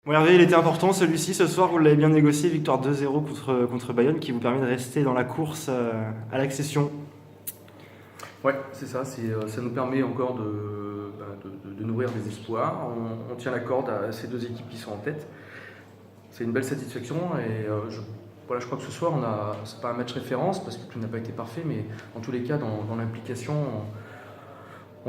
Bon, Hervé, il était important celui-ci ce soir, vous l'avez bien négocié, victoire 2-0 contre Bayonne qui vous permet de rester dans la course à l'accession. Ouais, c'est ça, ça nous permet encore de nourrir des espoirs. On tient la corde à ces deux équipes qui sont en tête. C'est une belle satisfaction et voilà, je crois que ce soir, c'est pas un match référence parce que tout n'a pas été parfait, mais en tous les cas, dans l'implication,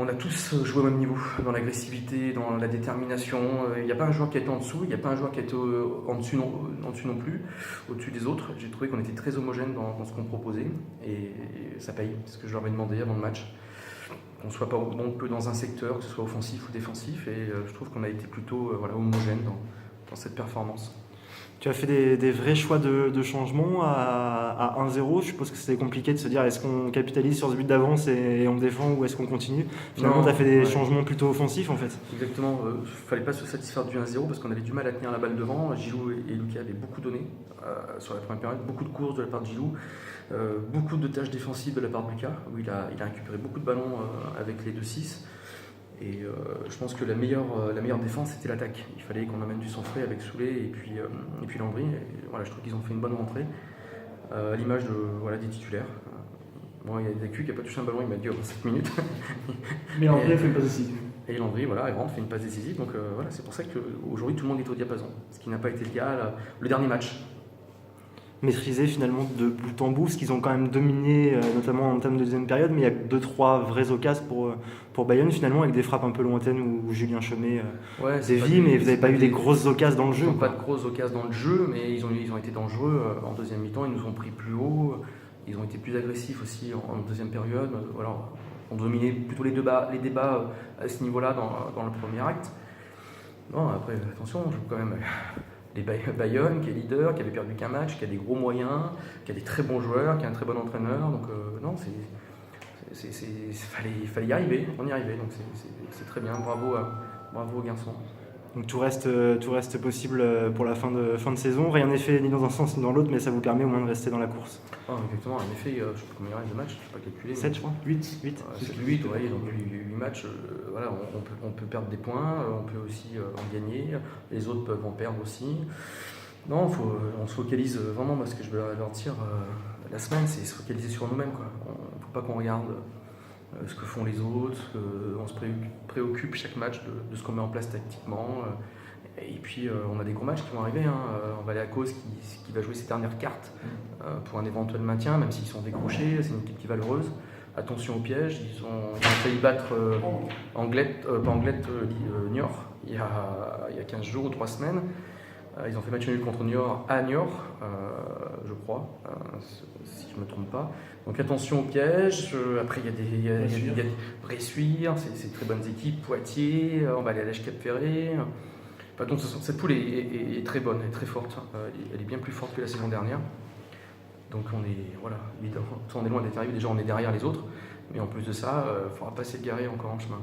on a tous joué au même niveau, dans l'agressivité, dans la détermination. Il n'y a pas un joueur qui a été en dessous, il n'y a pas un joueur qui a été en dessus non plus, au-dessus des autres. J'ai trouvé qu'on était très homogène dans ce qu'on proposait et ça paye, c'est ce que je leur ai demandé avant le match. Qu'on ne soit pas bon que dans un secteur, que ce soit offensif ou défensif, et je trouve qu'on a été plutôt homogène dans cette performance. Tu as fait des vrais choix de changement à 1-0. Je suppose que c'était compliqué de se dire est-ce qu'on capitalise sur ce but d'avance et on défend ou est-ce qu'on continue. Finalement, tu as fait des changements plutôt offensifs en fait. Exactement. Il ne fallait pas se satisfaire du 1-0 parce qu'on avait du mal à tenir la balle devant. Giroud et Lucas avaient beaucoup donné sur la première période, beaucoup de courses de la part de Giroud, beaucoup de tâches défensives de la part de Lucas, où il a récupéré beaucoup de ballons avec les 2-6. Et je pense que la meilleure défense, c'était l'attaque. Il fallait qu'on amène du sang frais avec Soulé et puis Landry. Et voilà, je trouve qu'ils ont fait une bonne rentrée, à l'image des titulaires. Bon, il y a Dacu qui n'a pas touché un ballon, il m'a dit 7 minutes. Mais Landry fait une passe décisive. Et Landry, il rentre, fait une passe décisive. Donc c'est pour ça qu'aujourd'hui, tout le monde est au diapason. Ce qui n'a pas été le cas le dernier match. Maîtrisé finalement de bout en bout, parce qu'ils ont quand même dominé, notamment en termes de deuxième période, mais il y a 2-3 vraies occasions pour Bayonne finalement, avec des frappes un peu lointaines où Julien Chemet dévie, mais vous n'avez pas eu des grosses occasions dans le jeu. Ils n'ont pas de grosses occasions dans le jeu, mais ils ont été dangereux en deuxième mi-temps, ils nous ont pris plus haut, ils ont été plus agressifs aussi en deuxième période. Voilà, on dominait plutôt les débats à ce niveau-là dans le premier acte. Non, après, attention, on joue quand même Bayonne, qui est leader, qui avait perdu qu'un match, qui a des gros moyens, qui a des très bons joueurs, qui a un très bon entraîneur. Donc non, fallait y arriver, on y arrivait. Donc c'est très bien, bravo aux garçons. Donc tout reste possible pour la fin de saison. Rien n'est fait ni dans un sens ni dans l'autre, mais ça vous permet au moins de rester dans la course. Ah, exactement, en effet, je ne sais pas combien il reste de matchs, je ne sais pas calculer. 7 je crois 8 8, oui, donc 8 matchs, voilà, on peut perdre des points, on peut aussi en gagner, les autres peuvent en perdre aussi. Non, on se focalise vraiment, moi ce que je veux leur dire la semaine, c'est se focaliser sur nous-mêmes. Il ne faut pas qu'on regarde ce que font les autres, on se préoccupe chaque match de ce qu'on met en place tactiquement. Et puis on a des gros matchs qui vont arriver. On va aller à Cause qui va jouer ses dernières cartes pour un éventuel maintien, même s'ils sont décrochés. C'est une équipe qui est valeureuse. Attention au piège. Ils ont failli battre Niort il y a 15 jours ou 3 semaines. Ils ont fait match nul contre Niort à Niort, je crois, si je ne me trompe pas. Donc attention au piège. Après, il y a Bressuire, c'est de très bonnes équipes. Poitiers, on va aller à l'Èche Cap-Ferré. Donc cette poule est très bonne, elle est très forte. Elle est bien plus forte que la saison dernière. Donc on est loin d'être arrivé. Déjà, on est derrière les autres. Mais en plus de ça, il ne faudra pas s'égarer encore en chemin.